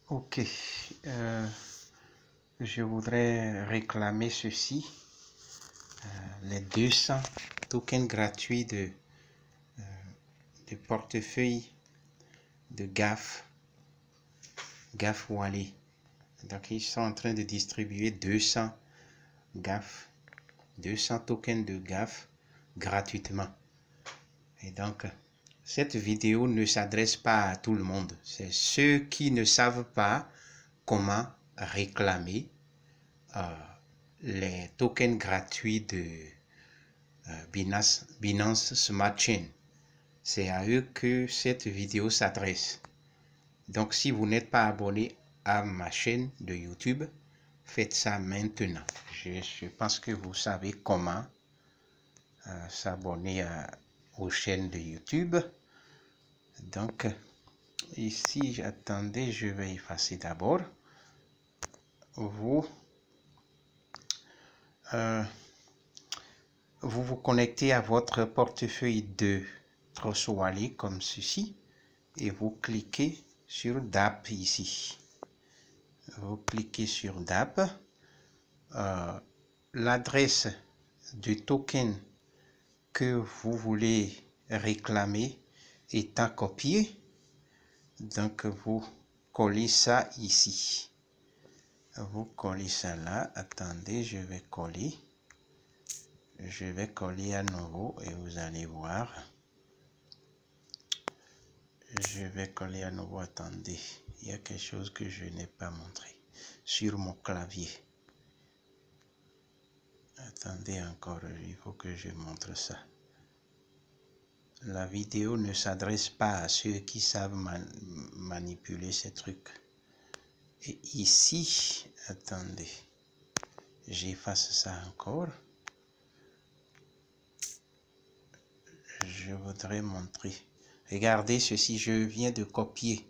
Ok, je voudrais réclamer ceci, les 200 tokens gratuits de portefeuille de GAF Wallet. Donc ils sont en train de distribuer 200 tokens de GAF gratuitement. Et donc, cette vidéo ne s'adresse pas à tout le monde. C'est ceux qui ne savent pas comment réclamer les tokens gratuits de Binance Smart Chain. C'est à eux que cette vidéo s'adresse. Donc, si vous n'êtes pas abonné à ma chaîne de YouTube, faites ça maintenant. Je pense que vous savez comment s'abonner aux chaînes de YouTube. Donc, ici, j'attendais, je vais effacer d'abord. Vous vous connectez à votre portefeuille de Trust Wallet comme ceci et vous cliquez sur DApp ici. Vous cliquez sur DApp. L'adresse du token que vous voulez réclamer est à copier. Donc, vous collez ça ici. Vous collez ça là. Attendez, je vais coller. Je vais coller à nouveau et vous allez voir. Je vais coller à nouveau. Attendez, il y a quelque chose que je n'ai pas montré sur mon clavier. Attendez encore, il faut que je montre ça. La vidéo ne s'adresse pas à ceux qui savent manipuler ces trucs. Et ici, attendez, j'efface ça encore. Je voudrais montrer. Regardez ceci, je viens de copier,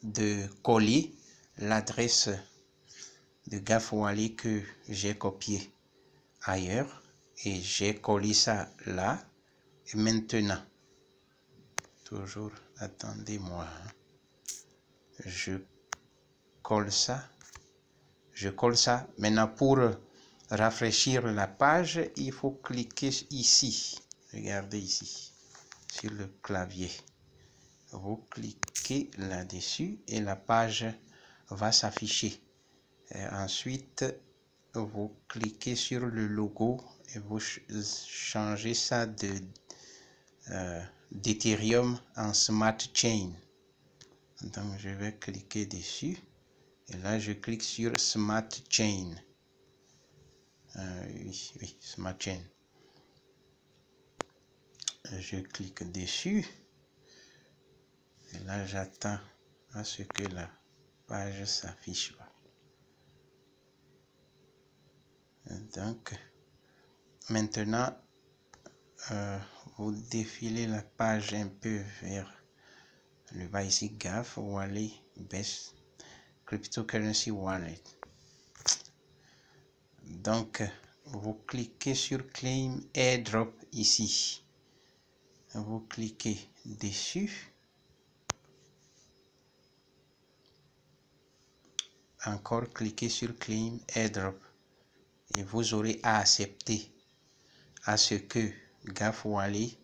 de coller l'adresse de GAF Wallet que j'ai copié ailleurs et j'ai collé ça là. Et maintenant, toujours, attendez-moi, je colle ça. Maintenant, pour rafraîchir la page, il faut cliquer ici. Regardez ici, sur le clavier. Vous cliquez là-dessus et la page va s'afficher. Ensuite, vous cliquez sur le logo et vous changez ça d'Ethereum en Smart Chain. Donc, je vais cliquer dessus. Et là, je clique sur Smart Chain. Oui, Smart Chain. Je clique dessus. Et là, j'attends à ce que la page s'affiche. Donc, maintenant, vous défilez la page un peu vers le bas ici, GAF Wallet Best Cryptocurrency Wallet. Donc, vous cliquez sur Claim Airdrop ici. Vous cliquez dessus. Encore cliquez sur Claim Airdrop. Et vous aurez à accepter à ce que GAF Wallet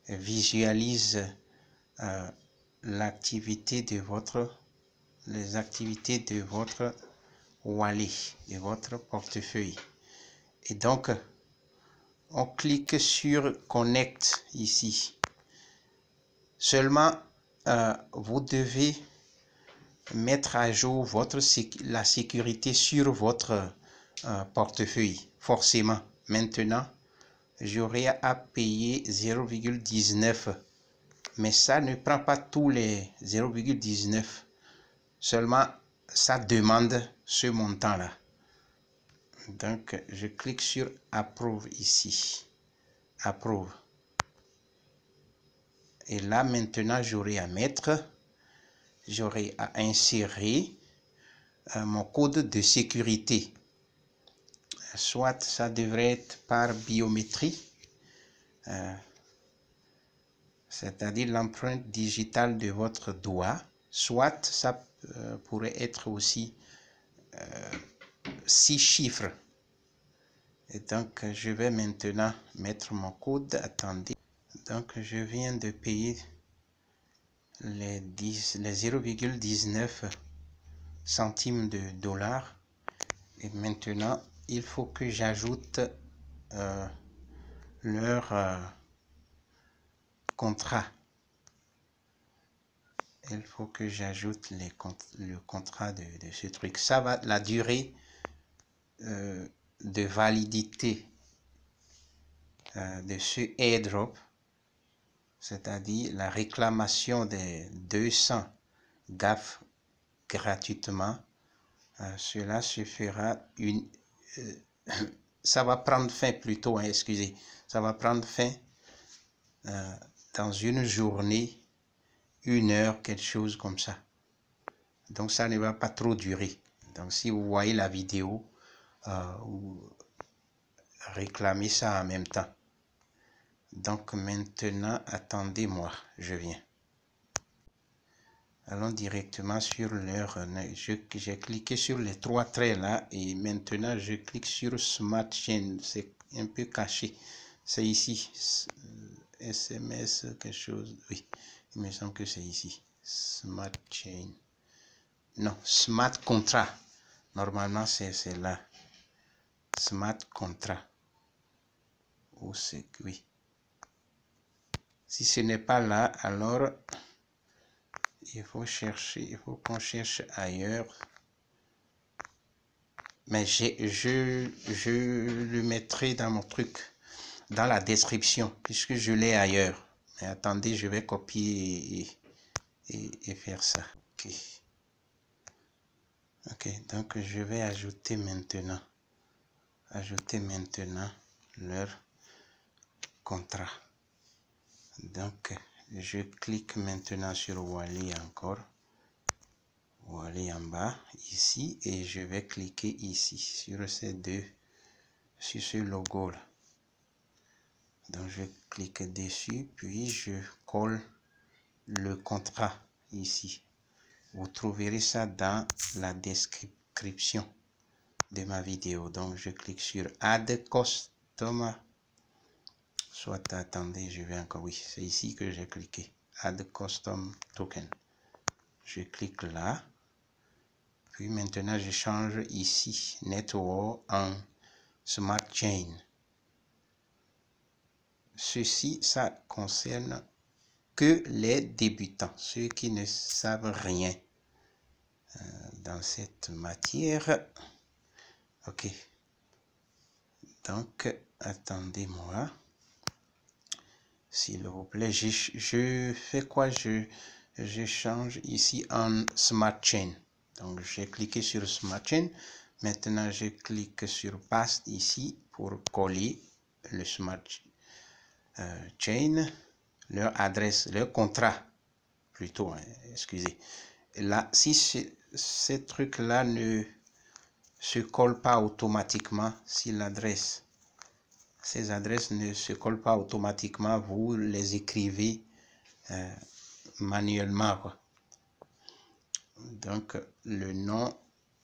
visualise les activités de votre wallet, de votre portefeuille. Et donc, on clique sur Connect ici. Seulement, vous devez mettre à jour la sécurité sur votre portefeuille. Forcément, maintenant, j'aurai à payer 0,19. Mais ça ne prend pas tous les 0,19. Seulement, ça demande ce montant-là. Donc, je clique sur Approve ici. Approve. Et là, maintenant, j'aurai à insérer mon code de sécurité. Soit ça devrait être par biométrie, c'est-à-dire l'empreinte digitale de votre doigt, soit ça pourrait être aussi 6 chiffres. Et donc, je vais maintenant mettre mon code. Attendez. Donc, je viens de payer les 0,19 centimes de dollars. Et maintenant, il faut que j'ajoute leur contrat. Il faut que j'ajoute le contrat de ce truc. Ça va, la durée de validité de ce airdrop, c'est-à-dire la réclamation des 200 GAF gratuitement, cela se fera ça va prendre fin plutôt, hein, excusez, ça va prendre fin dans une journée, 1 heure, quelque chose comme ça. Donc ça ne va pas trop durer. Donc si vous voyez la vidéo, vous réclamez ça en même temps. Donc maintenant, attendez-moi, je viens. Allons directement sur leur... J'ai cliqué sur les 3 traits là et maintenant je clique sur Smart Chain. C'est un peu caché. C'est ici. SMS, quelque chose. Oui, il me semble que c'est ici. Smart Chain. Non, Smart Contract. Normalement, c'est là. Smart Contract. Ou c'est... Oui. Si ce n'est pas là, alors... il faut qu'on cherche ailleurs. Mais je le mettrai dans mon truc, dans la description, puisque je l'ai ailleurs. Mais attendez, je vais copier et faire ça. Ok, donc je vais ajouter maintenant leur contrat. Donc, je clique maintenant sur Wallet encore. Wallet en bas, ici, et je vais cliquer ici, sur ces deux, sur ce logo-là. Donc, je clique dessus, puis je colle le contrat ici. Vous trouverez ça dans la description de ma vidéo. Donc, je clique sur Add Custom. Soit, attendez, je vais encore, oui, c'est ici que j'ai cliqué. Add Custom Token. Je clique là. Puis maintenant, je change ici, Network en Smart Chain. Ceci, ça concerne que les débutants, ceux qui ne savent rien dans cette matière. Ok. Donc, attendez-moi. S'il vous plaît, je fais quoi? Je change ici en Smart Chain. Donc, j'ai cliqué sur Smart Chain. Maintenant, je clique sur Paste ici pour coller le Smart Chain, leur adresse, leur contrat, plutôt, hein, excusez. Et là, si ces trucs-là ne se collent pas automatiquement, si ces adresses ne se collent pas automatiquement, vous les écrivez manuellement, quoi. Donc, le nom,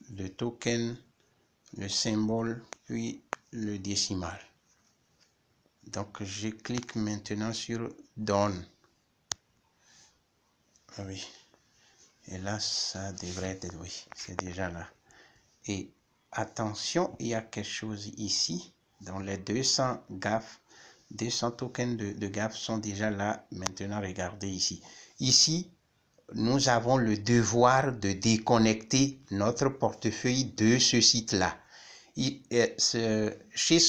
le token, le symbole, puis le décimal. Donc, je clique maintenant sur Done. Oui. Et là, ça devrait être, oui, c'est déjà là. Et attention, il y a quelque chose ici. Dans les 200 GAF, 200 tokens de GAF sont déjà là. Maintenant, regardez ici. Ici, nous avons le devoir de déconnecter notre portefeuille de ce site-là. Chez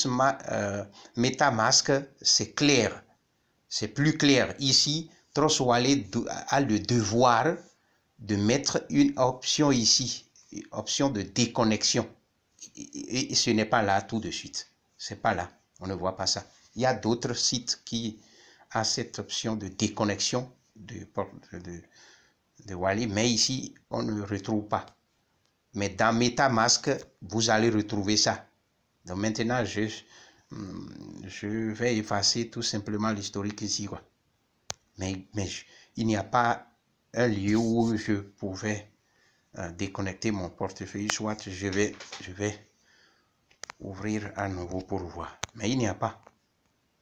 MetaMask, c'est clair. C'est plus clair. Ici, Trust Wallet a le devoir de mettre une option ici, une option de déconnexion. Et ce n'est pas là tout de suite. C'est pas là. On ne voit pas ça. Il y a d'autres sites qui ont cette option de déconnexion de Wallet, mais ici, on ne le retrouve pas. Mais dans MetaMask, vous allez retrouver ça. Donc maintenant, je vais effacer tout simplement l'historique ici, quoi. Mais il n'y a pas un lieu où je pouvais déconnecter mon portefeuille, soit je vais ouvrir à nouveau pour voir. Mais il n'y a pas.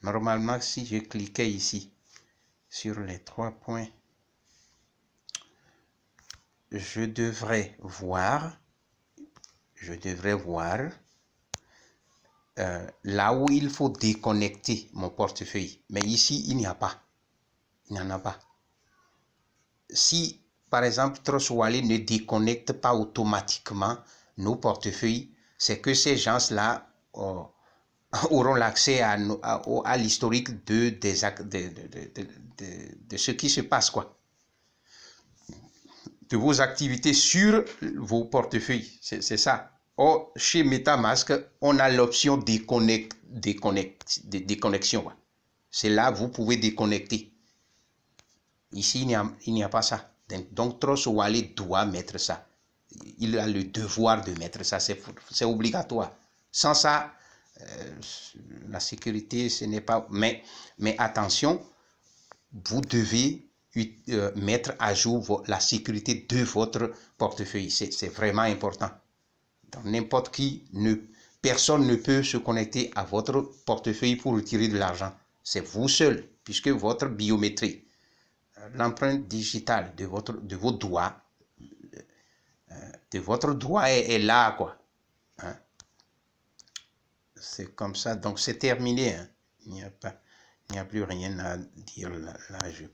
Normalement, si je cliquais ici sur les 3 points, je devrais voir là où il faut déconnecter mon portefeuille. Mais ici, il n'y a pas. Il n'y en a pas. Si, par exemple, Trust Wallet ne déconnecte pas automatiquement nos portefeuilles, c'est que ces gens-là auront l'accès à l'historique de ce qui se passe, quoi. De vos activités sur vos portefeuilles. C'est ça. Or, chez MetaMask, on a l'option déconnexion. C'est là vous pouvez déconnecter. Ici, il n'y a pas ça. Donc, Trust Wallet doit mettre ça. Il a le devoir de mettre ça. C'est obligatoire. Sans ça, la sécurité, ce n'est pas... Mais attention, vous devez mettre à jour la sécurité de votre portefeuille. C'est vraiment important. Donc, n'importe qui, personne ne peut se connecter à votre portefeuille pour retirer de l'argent. C'est vous seul, puisque votre biométrie, l'empreinte digitale de vos doigts, est là, quoi. Hein? C'est comme ça. Donc, c'est terminé. Hein? Il n'y a plus rien à dire là. Je